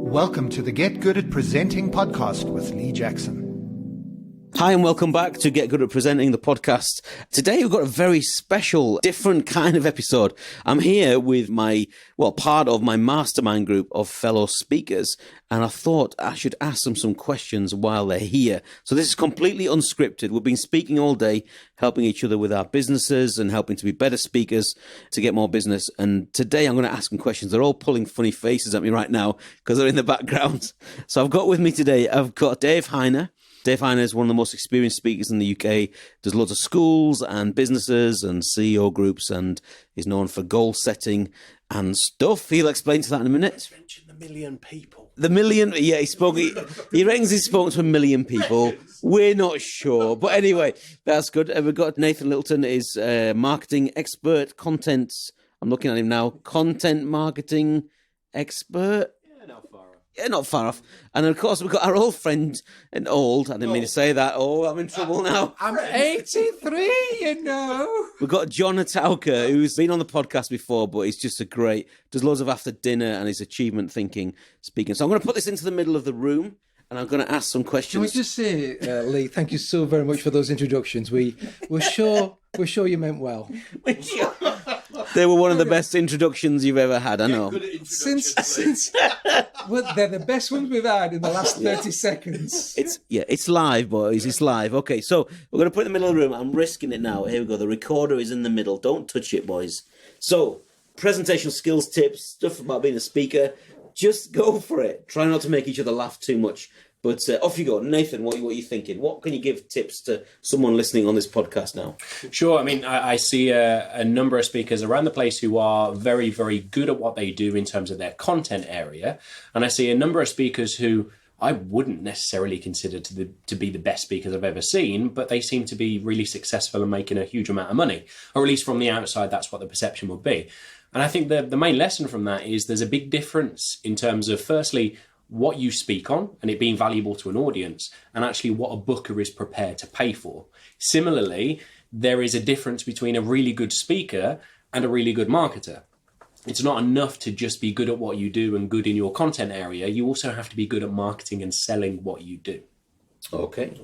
Welcome to the Get Good at Presenting podcast with Lee Jackson. Hi and welcome back to Get Good at Presenting, the podcast. Today we've got a very special, different kind of episode. I'm here with part of my mastermind group of fellow speakers, and I thought I should ask them some questions while they're here. So this is completely unscripted. We've been speaking all day, helping each other with our businesses and helping to be better speakers to get more business. And today I'm going to ask them questions. They're all pulling funny faces at me right now because they're in the background. So I've got with me today, I've got Dave Hyner. Dave Hyner is one of the most experienced speakers in the UK, does lots of schools and businesses and CEO groups, and is known for goal setting and stuff. He'll explain to that in a minute. Mention the million people. The million, yeah, he reckons he's spoken to 1 million people. We're not sure. But anyway, that's good. We've got Nathan Littleton, is a marketing expert, I'm looking at him now, content marketing expert. Yeah, not far off. And of course, we've got our old friend, I didn't mean to say that. Oh, I'm in trouble now. I'm 83, you know. We've got John Hotowka, who's been on the podcast before, but he's just does loads of after dinner and his achievement thinking speaking. So I'm going to put this into the middle of the room and I'm going to ask some questions. Can we just say, Lee, thank you so very much for those introductions. We're sure you meant well. They were one of the best introductions you've ever had, I know. Since well, they're the best ones we've had in the last 30 seconds. It's live, boys. It's live. Okay, so we're going to put it in the middle of the room. I'm risking it now. Here we go. The recorder is in the middle. Don't touch it, boys. So, presentation skills tips, stuff about being a speaker. Just go for it. Try not to make each other laugh too much. But off you go. Nathan, what are you thinking? What can you give tips to someone listening on this podcast now? Sure. I mean, I see a number of speakers around the place who are very, very good at what they do in terms of their content area. And I see a number of speakers who I wouldn't necessarily consider to be the best speakers I've ever seen, but they seem to be really successful and making a huge amount of money. Or at least from the outside, that's what the perception would be. And I think the main lesson from that is there's a big difference in terms of, firstly, what you speak on and it being valuable to an audience, and actually what a booker is prepared to pay for. Similarly, there is a difference between a really good speaker and a really good marketer. It's not enough to just be good at what you do and good in your content area. You also have to be good at marketing and selling what you do. Okay.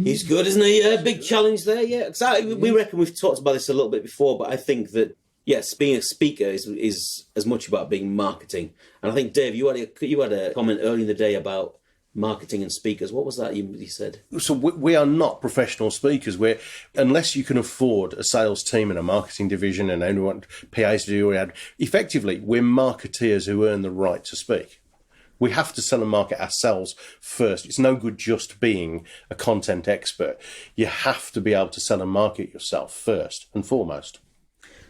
He's good, isn't he? Big challenge there, yeah. Exactly. We reckon we've talked about this a little bit before, but I think that yes, being a speaker is as much about being marketing. And I think, Dave, you had a comment earlier in the day about marketing and speakers. What was that you said? So we are not professional speakers. Unless you can afford a sales team and a marketing division and only want PAs to do, effectively, we're marketeers who earn the right to speak. We have to sell and market ourselves first. It's no good just being a content expert. You have to be able to sell and market yourself first and foremost.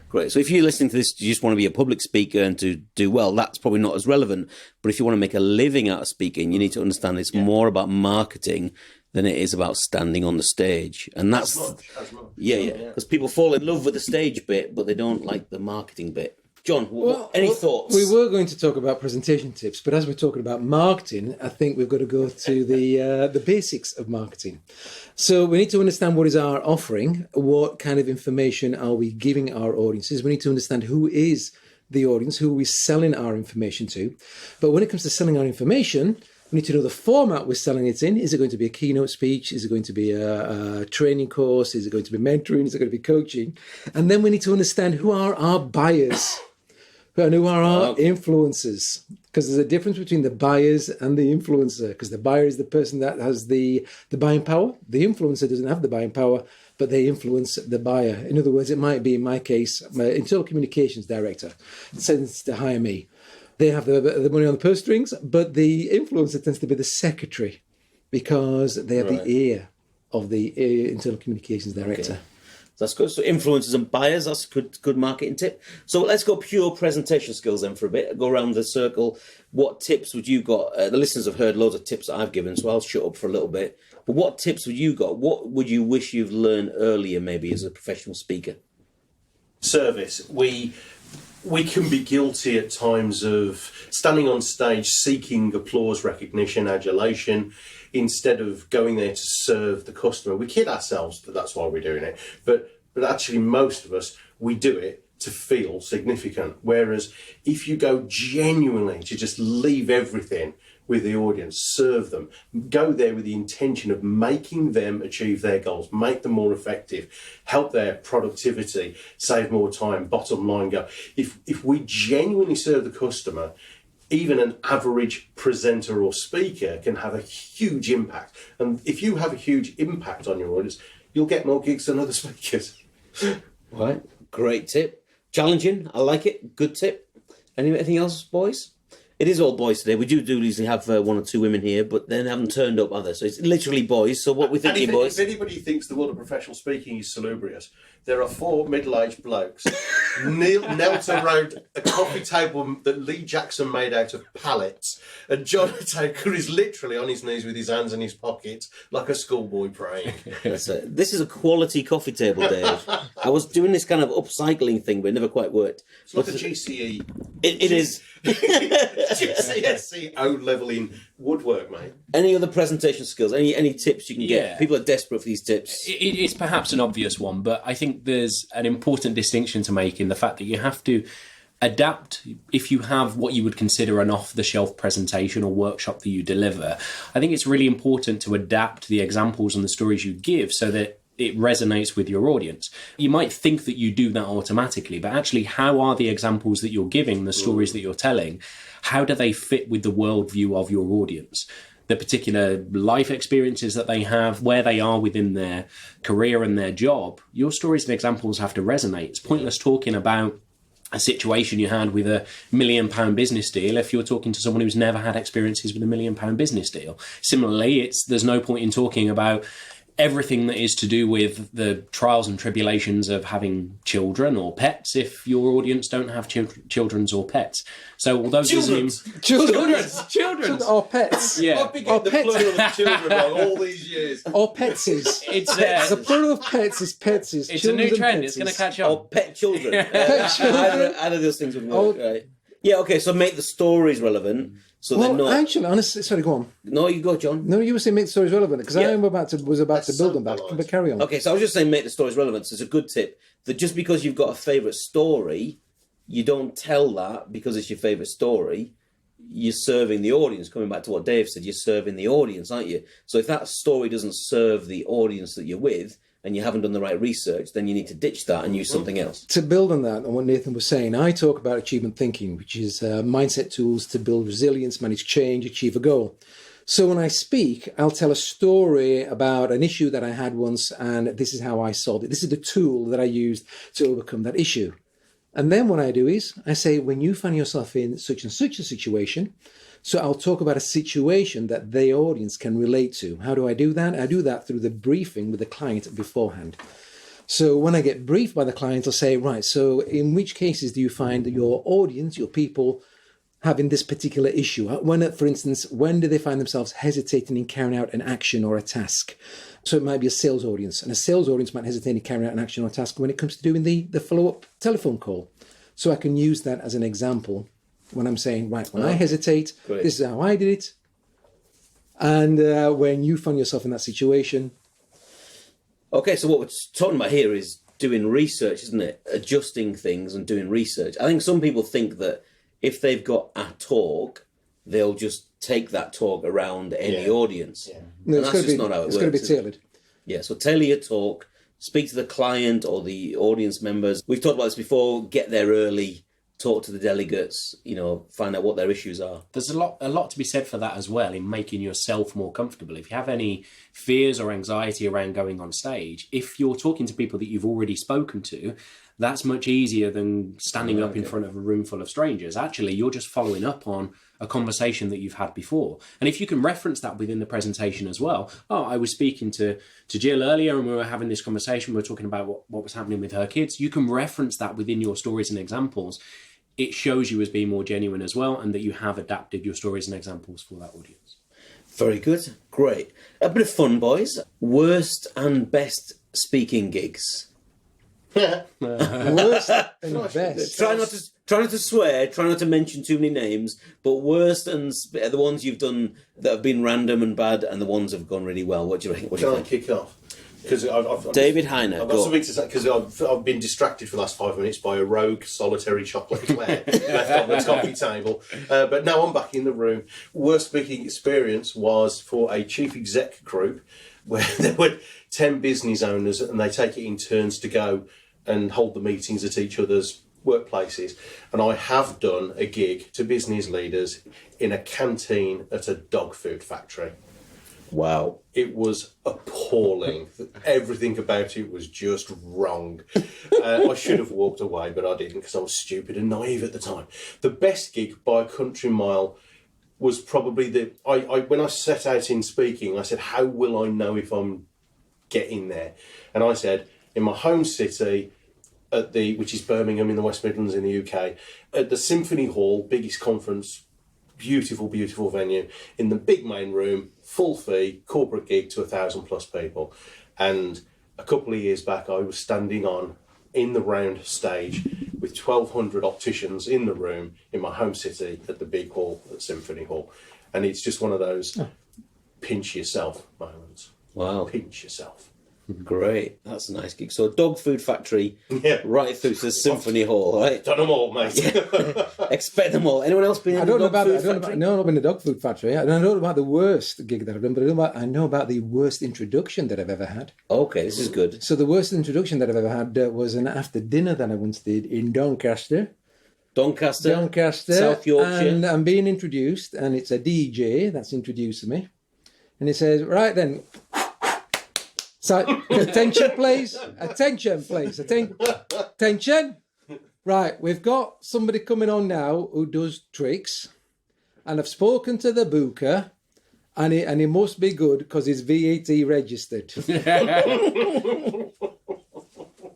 Great. So if you're listening to this, you just want to be a public speaker and to do well, that's probably not as relevant. But if you want to make a living out of speaking, you need to understand it's more about marketing than it is about standing on the stage. And that's as much. Yeah. Because people fall in love with the stage bit, but they don't like the marketing bit. John, any thoughts? We were going to talk about presentation tips, but as we're talking about marketing, I think we've got to go to the basics of marketing. So we need to understand what is our offering, what kind of information are we giving our audiences. We need to understand who is the audience, who are we selling our information to. But when it comes to selling our information, we need to know the format we're selling it in. Is it going to be a keynote speech? Is it going to be a training course? Is it going to be mentoring? Is it going to be coaching? And then we need to understand who are our buyers. And who are our influencers? Because there's a difference between the buyers and the influencer. Because the buyer is the person that has the buying power. The influencer doesn't have the buying power, but they influence the buyer. In other words, it might be, in my case, my internal communications director tends to hire me. They have the money on the purse strings, but the influencer tends to be the secretary because they have the ear of the internal communications director. Okay. That's good. So influencers and buyers, that's a good marketing tip. So let's go pure presentation skills then for a bit. Go around the circle. What tips would you got? The listeners have heard loads of tips that I've given, so I'll shut up for a little bit. But what tips would you got? What would you wish you've learned earlier maybe as a professional speaker? Service. We can be guilty at times of standing on stage seeking applause, recognition, adulation, instead of going there to serve the customer. We kid ourselves that that's why we're doing it, but actually most of us, we do it to feel significant. Whereas if you go genuinely to just leave everything with the audience, serve them, go there with the intention of making them achieve their goals, make them more effective, help their productivity, save more time, bottom line go. If we genuinely serve the customer, even an average presenter or speaker can have a huge impact. And if you have a huge impact on your audience, you'll get more gigs than other speakers. Right, great tip. Challenging, I like it. Good tip. Anything else, boys? It is all boys today. We do usually have one or two women here, but they haven't turned up, have they? So it's literally boys. So what we thinking, boys? If anybody thinks the world of professional speaking is salubrious, there are 4 middle-aged blokes knelt around a coffee table that Lee Jackson made out of pallets, and John Hotowka is literally on his knees with his hands in his pockets like a schoolboy praying. This is a quality coffee table, Dave. I was doing this kind of upcycling thing, but it never quite worked. It's like a GCE. It is. GCSE O-level in woodwork, mate. Any other presentation skills? Any tips you can get? People are desperate for these tips. It's perhaps an obvious one, but I think there's an important distinction to make in the fact that you have to adapt. If you have what you would consider an off-the-shelf presentation or workshop that you deliver, I think it's really important to adapt the examples and the stories you give so that it resonates with your audience. You might think that you do that automatically, but actually, how are the examples that you're giving, the stories that you're telling, how do they fit with the worldview of your audience? The particular life experiences that they have, where they are within their career and their job, your stories and examples have to resonate. It's pointless talking about a situation you had with a £1 million business deal if you're talking to someone who's never had experiences with a £1 million business deal. Similarly, there's no point in talking about everything that is to do with the trials and tribulations of having children or pets if your audience don't have children's or pets. So although Children's or pets. Yeah. I've been getting the plural of children wrong all these years. Or petses. It's the plural of pets is petses. It's a new trend. It's going to catch on. Or pet children. Pet children. Either of those things would work, right? Yeah, okay, so make the stories relevant. So they're not... actually, honestly, sorry, go on. No, you go, John. No, you were saying make the stories relevant, because I was about to build on that, polite. but carry on. Okay, so I was just saying make the stories relevant. So it's a good tip that just because you've got a favourite story, you don't tell that because it's your favourite story. You're serving the audience. Coming back to what Dave said, you're serving the audience, aren't you? So if that story doesn't serve the audience that you're with, and you haven't done the right research, then you need to ditch that and use something else. To build on that, on what Nathan was saying, I talk about achievement thinking, which is mindset tools to build resilience, manage change, achieve a goal. So when I speak, I'll tell a story about an issue that I had once, and this is how I solved it. This is the tool that I used to overcome that issue. And then what I do is I say, when you find yourself in such and such a situation, so I'll talk about a situation that the audience can relate to. How do I do that? I do that through the briefing with the client beforehand. So when I get briefed by the client, I'll say, right, so in which cases do you find that your audience, your people, having this particular issue? When, for instance, when do they find themselves hesitating in carrying out an action or a task? So it might be a sales audience, and a sales audience might hesitate in carrying out an action or a task when it comes to doing the follow-up telephone call. So I can use that as an example when I'm saying, right, when I hesitate, Great. This is how I did it. And when you find yourself in that situation. Okay, so what we're talking about here is doing research, isn't it? Adjusting things and doing research. I think some people think that if they've got a talk, they'll just take that talk around any audience. Yeah. No, and that's just not how it works. It's got to be tailored. Yeah, so tailor your talk, speak to the client or the audience members. We've talked about this before, get there early, talk to the delegates, find out what their issues are. There's a lot to be said for that as well, in making yourself more comfortable. If you have any fears or anxiety around going on stage, if you're talking to people that you've already spoken to, that's much easier than standing up in front of a room full of strangers. Actually, you're just following up on a conversation that you've had before. And if you can reference that within the presentation as well, I was speaking to Jill earlier and we were having this conversation, we were talking about what was happening with her kids. You can reference that within your stories and examples. It shows you as being more genuine as well, and that you have adapted your stories and examples for that audience. Very good. Great. A bit of fun, boys. Worst and best speaking gigs. Worst and best. Try not to swear, try not to mention too many names, but worst and the ones you've done that have been random and bad, and the ones that have gone really well. What do you reckon? Can I kick off? Because David Hyner. I've got something to say, because I've been distracted for the last 5 minutes by a rogue solitary chocolate eclair left on the coffee table. But now I'm back in the room. Worst speaking experience was for a chief exec group where there were 10 business owners and they take it in turns to go and hold the meetings at each other's workplaces. And I have done a gig to business leaders in a canteen at a dog food factory. Wow. It was appalling. Everything about it was just wrong. I should have walked away, but I didn't because I was stupid and naive at the time. The best gig by a country mile was probably when I set out in speaking, I said, how will I know if I'm getting there? And I said, in my home city, which is Birmingham in the West Midlands in the UK, at the Symphony Hall, biggest conference, beautiful, beautiful venue, in the big main room, full fee, corporate gig to 1,000+ people. And a couple of years back, I was standing in the round stage with 1,200 opticians in the room in my home city at the big hall at Symphony Hall. And it's just one of those pinch yourself moments. Wow. Pinch yourself. Great. That's a nice gig. So dog food factory, Yeah. right through to the Symphony Hall, right? Done them all, mate. Expect them all. Anyone else been in I the don't know dog about food that. factory? No, I've not been in the dog food factory. I don't know about the worst gig that I've done, but I know about the worst introduction that I've ever had. Okay, this is good. So the worst introduction that I've ever had was an after dinner that I once did in Doncaster, Doncaster, South Yorkshire. and I'm being introduced, and it's a DJ that's introducing me, and he says, "Right then, so attention, please, attention. Right, we've got somebody coming on now who does tricks, and I've spoken to the booker." And he must be good because he's VAT registered.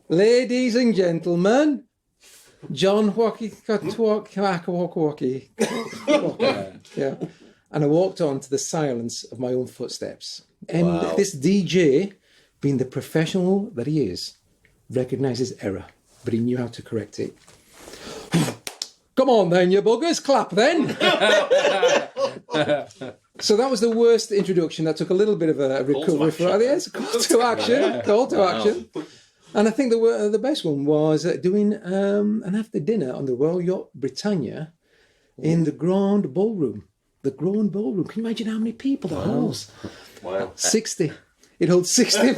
Ladies and gentlemen, John Hotowka. Yeah. And I walked on to the silence of my own footsteps. And Wow. this DJ, being the professional that he is, recognises error, but he knew how to correct it. Come on then, you buggers, clap then. So that was the worst introduction. That took a little bit of a recovery for it. Yes, call to action. Call to action. And I think the best one was doing an after dinner on the Royal Yacht Britannia in the Grand Ballroom. The Grand Ballroom. Can you imagine how many people that holds? Wow. 60. It holds 60.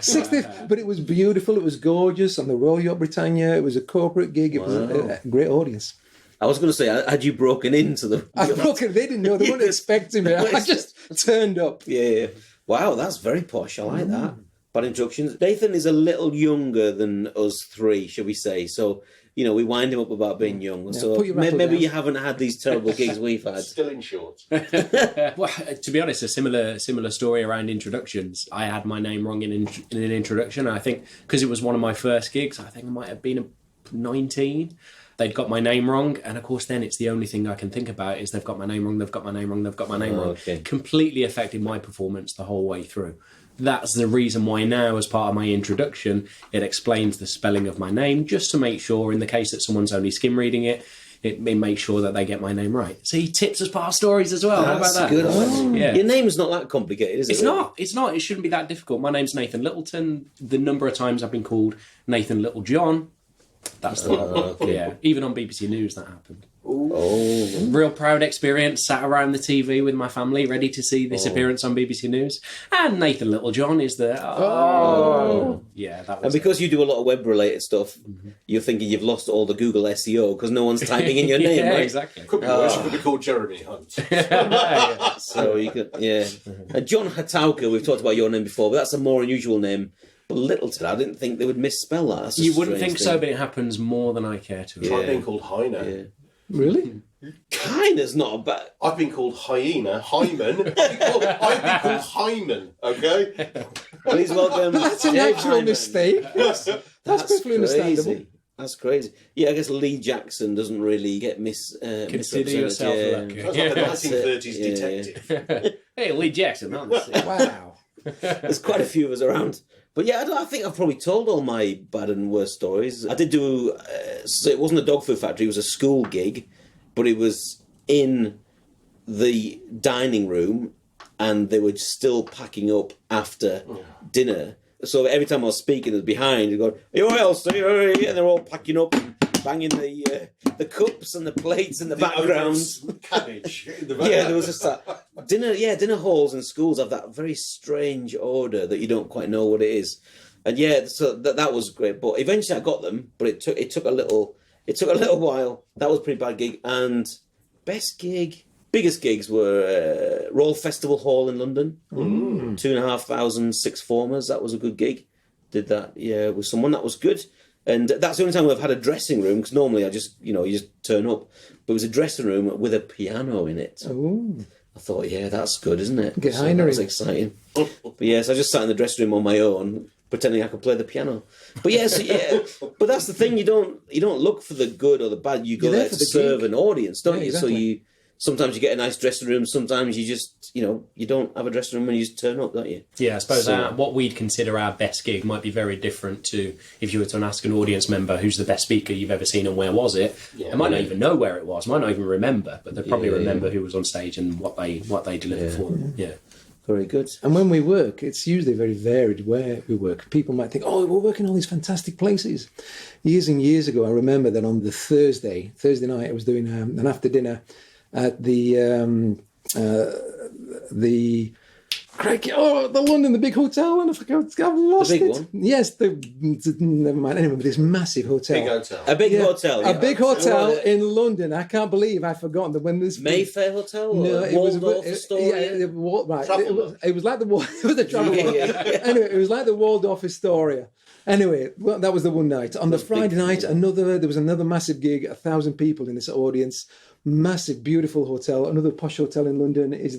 60. But it was beautiful. It was gorgeous on the Royal Yacht Britannia. It was a corporate gig. It was a great audience. I was going to say, had you broken into the... I broke it. They didn't know. They weren't expecting me. I just turned up. Yeah. Wow, that's very posh. I like that. Bad introductions. Nathan is a little younger than us three, shall we say. So, we wind him up about being young. So put your rattle maybe down. you haven't had these terrible gigs we've had. Still in shorts. Well, to be honest, a similar story around introductions. I had my name wrong in an introduction. I think because it was one of my first gigs, I think I might have been 19. They'd got my name wrong, and of course then it's the only thing I can think about is they've got my name wrong, they've got my name wrong, they've got my name wrong. Okay. Completely affected my performance the whole way through. That's the reason why now, as part of my introduction, it explains the spelling of my name, just to make sure, in the case that someone's only skim reading it, it makes sure that they get my name right. See, tips as part of stories as well. How about that? Good. Yeah. Your name's not that complicated, is it? It's not. It shouldn't be that difficult. My name's Nathan Littleton. The number of times I've been called Nathan Little John, that's the one. Okay. Yeah. Even on BBC News that happened. Oh. Real proud experience, sat around the TV with my family, ready to see this appearance on BBC News. And Nathan Littlejohn is there. Yeah, that And was because you do a lot of web-related stuff, you're thinking you've lost all the Google SEO because no one's typing in your name, yeah, right? exactly. Could be worse. Could be called Jeremy Hunt. So you could, yeah. John Hotowka, we've talked about your name before, but that's a more unusual name. But Littleton, I didn't think they would misspell that. That's a You wouldn't strange think so, thing. but it happens more than I care to. I've been called Hyner. Yeah. Really? Hyner's not a bad... I've been called Hyena, Hyman. I've been called Hyman, okay? Please welcome... That's a Dave natural Hyner. mistake. That's perfectly understandable. Crazy. That's crazy. Yeah, I guess Lee Jackson doesn't really get Consider misrepresented. yourself yeah. lucky. That's like a That's it. 1930s Yeah, detective. Hey, Lee Jackson, honestly. Wow. There's quite a few of us around. But yeah, I think I've probably told all my bad and worst stories. I did do... so it wasn't a dog food factory, it was a school gig, but it was in the dining room and they were still packing up after dinner. So every time I was speaking, it was behind, you go, "Are you all right, Elsie?" And they're all packing up, banging the cups and the plates in the background. Cabbage. Yeah, there was just that dinner halls in schools have that very strange order that you don't quite know what it is. And yeah, so that was great. But eventually I got them, but it took a little while. That was a pretty bad gig. And biggest gigs were Royal Festival Hall in London. 2,500 sixth formers. That was a good gig. Did that, with someone. That was good. And that's the only time I've had a dressing room, because normally you just turn up. But it was a dressing room with a piano in it. Ooh. I thought, that's good, isn't it? Get So Hyner that was in. exciting. But yes, I just sat in the dressing room on my own, pretending I could play the piano. But but that's the thing. You don't look for the good or the bad. You go You're there there to for the serve gig. an audience, don't Yeah, you? exactly. So sometimes you get a nice dressing room. Sometimes you just you don't have a dressing room and you just turn up, don't you? Yeah, I suppose So- what we'd consider our best gig might be very different to if you were to ask an audience member who's the best speaker you've ever seen and where was it. Yeah. They might not even know where it was, might not even remember, but they probably Yeah. remember who was on stage and what they delivered for them. Yeah. Very good. And when we work, it's usually very varied where we work. People might think, "Oh, we're working all these fantastic places." Years and years ago, I remember that on the Thursday night, I was doing an after dinner at the London, the big hotel, and I've lost big it. one? Yes, never mind. Anyway, this massive hotel. Big hotel. A big hotel. A big hotel What, in London. I can't believe I've forgotten that when this Mayfair Hotel? No, Or it was Waldorf Astoria? right. Travel. It was like it was the travel. Yeah. Anyway, it was like the Waldorf Astoria. Anyway, well, that was the one night. On the Friday night, there was another massive gig. 1,000 people in this audience. Massive, beautiful hotel. Another posh hotel in London is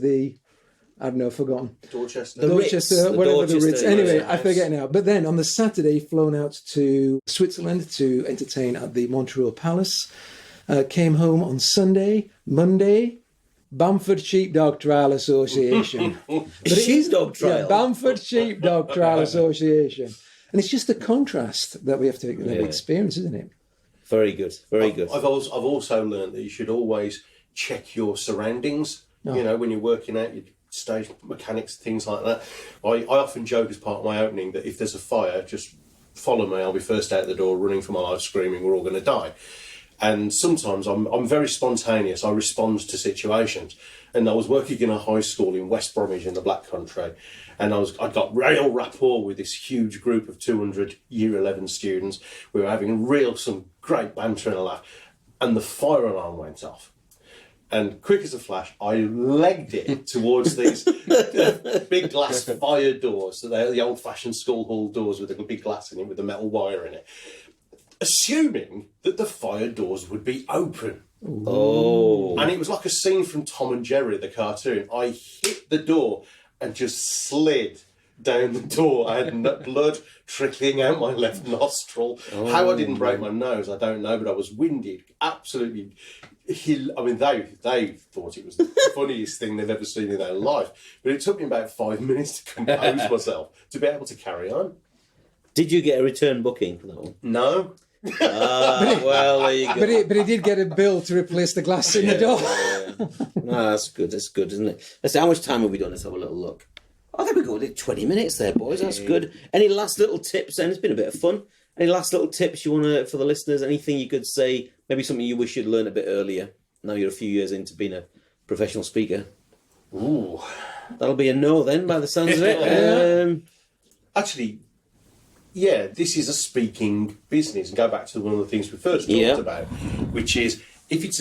forgotten. Dorchester. The Ritz. Dorchester, The whatever the Dorchester, Ritz. Anyway, yeah. I forget now. But then on the Saturday, flown out to Switzerland to entertain at the Montreux Palace. Came home on Monday, Bamford Sheepdog Trial Association. But it is- Sheepdog Trial? Yeah, Bamford Sheepdog Trial Association. And it's just the contrast that we have to experience, isn't it? Very good. Very good. I've also learned that you should always check your surroundings. You know, when you're working out your stage mechanics, things like that. I often joke as part of my opening that if there's a fire, just follow me. I'll be first out the door, running for my life, screaming, "We're all going to die." And sometimes I'm very spontaneous. I respond to situations. And I was working in a high school in West Bromwich in the Black Country, and I got real rapport with this huge group of 200 Year 11 students. We were having some great banter and a laugh, and the fire alarm went off. And quick as a flash, I legged it towards these big glass fire doors. So they're the old-fashioned school hall doors with a big glass in it with a metal wire in it, assuming that the fire doors would be open. Oh. And it was like a scene from Tom and Jerry, the cartoon. I hit the door and just slid down the door. I had blood trickling out my left nostril. How I didn't break my nose, I don't know, but I was winded. Absolutely. I mean, they thought it was the funniest thing they've ever seen in their life. But it took me about 5 minutes to compose myself to be able to carry on. Did you get a return booking for that one? No. Well, there you go. But he did get a bill to replace the glass in the door. No, that's good. That's good, isn't it? Let's see, how much time have we done? Let's have a little look. Oh, there we go. We did 20 minutes there, boys. That's good. Any last little tips then? It's been a bit of fun. Any last little tips you want to, for the listeners? Anything you could say? Maybe something you wish you'd learned a bit earlier. Now you're a few years into being a professional speaker. Ooh. That'll be a no then, by the sounds of it. Actually, yeah, this is a speaking business. And go back to one of the things we first talked about, which is if it's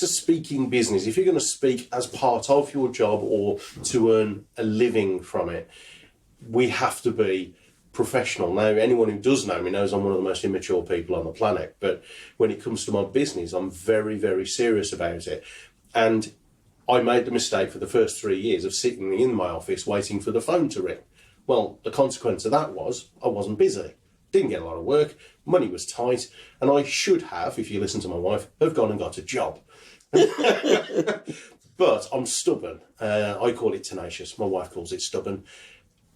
a speaking business, if you're going to speak as part of your job or to earn a living from it, we have to be professional. Now, anyone who does know me knows I'm one of the most immature people on the planet. But when it comes to my business, I'm very, very serious about it. And I made the mistake for the first 3 years of sitting in my office waiting for the phone to ring. Well, the consequence of that was I wasn't busy, didn't get a lot of work, money was tight, and I should have, if you listen to my wife, have gone and got a job. But I'm stubborn. I call it tenacious. My wife calls it stubborn.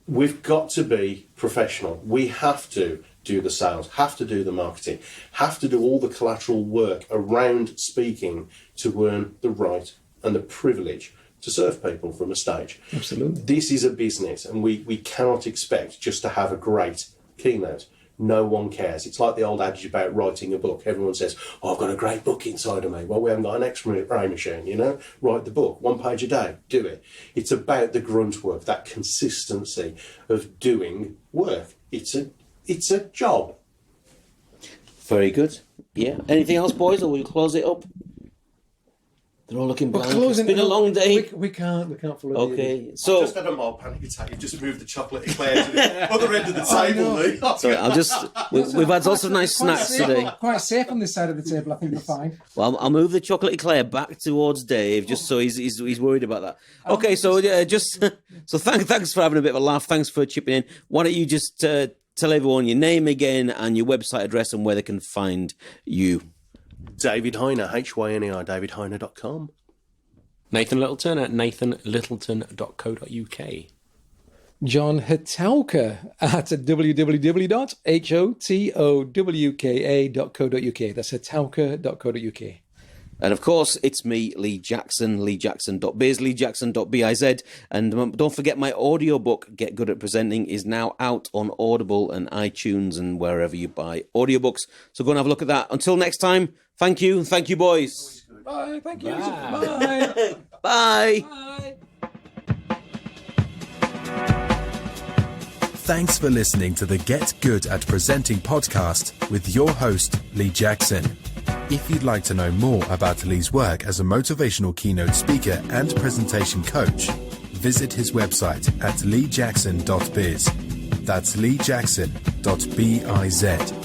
We've got to be professional. We have to do the sales, have to do the marketing, have to do all the collateral work around speaking to earn the right and the privilege to serve people from a stage. Absolutely. This is a business, and we cannot expect just to have a great keynote. No one cares. It's like the old adage about writing a book. Everyone says, "Oh, I've got a great book inside of me." Well, we haven't got an X-ray machine, you know? Write the book, 1 page a day, do it. It's about the grunt work, that consistency of doing work. It's a job. Very good. Yeah. Anything else, boys, or we'll close it up? They're all looking blank. It's been a long day. We can't follow. Okay, I've so just had a mild panic attack. You've just moved the chocolate eclair to the other end of the table, Lee. sorry, we've had lots of nice snacks today. Quite safe on this side of the table. I think we're fine. Well, I'll move the chocolate eclair back towards Dave, just so he's worried about that. Okay, so thanks for having a bit of a laugh. Thanks for chipping in. Why don't you just tell everyone your name again and your website address and where they can find you. David Hyner, Hyner, davidhyner.com. Nathan Littleton at nathanlittleton.co.uk. John Hotowka at www.hotowka.co.uk. That's hotowka.co.uk. And of course, it's me, Lee Jackson, leejackson.biz, leejackson.biz. And don't forget my audiobook, Get Good at Presenting, is now out on Audible and iTunes and wherever you buy audiobooks. So go and have a look at that. Until next time, thank you, boys. Bye, thank you. Bye. Bye. Bye. Thanks for listening to the Get Good at Presenting podcast with your host, Lee Jackson. If you'd like to know more about Lee's work as a motivational keynote speaker and presentation coach, visit his website at leejackson.biz. That's leejackson.biz.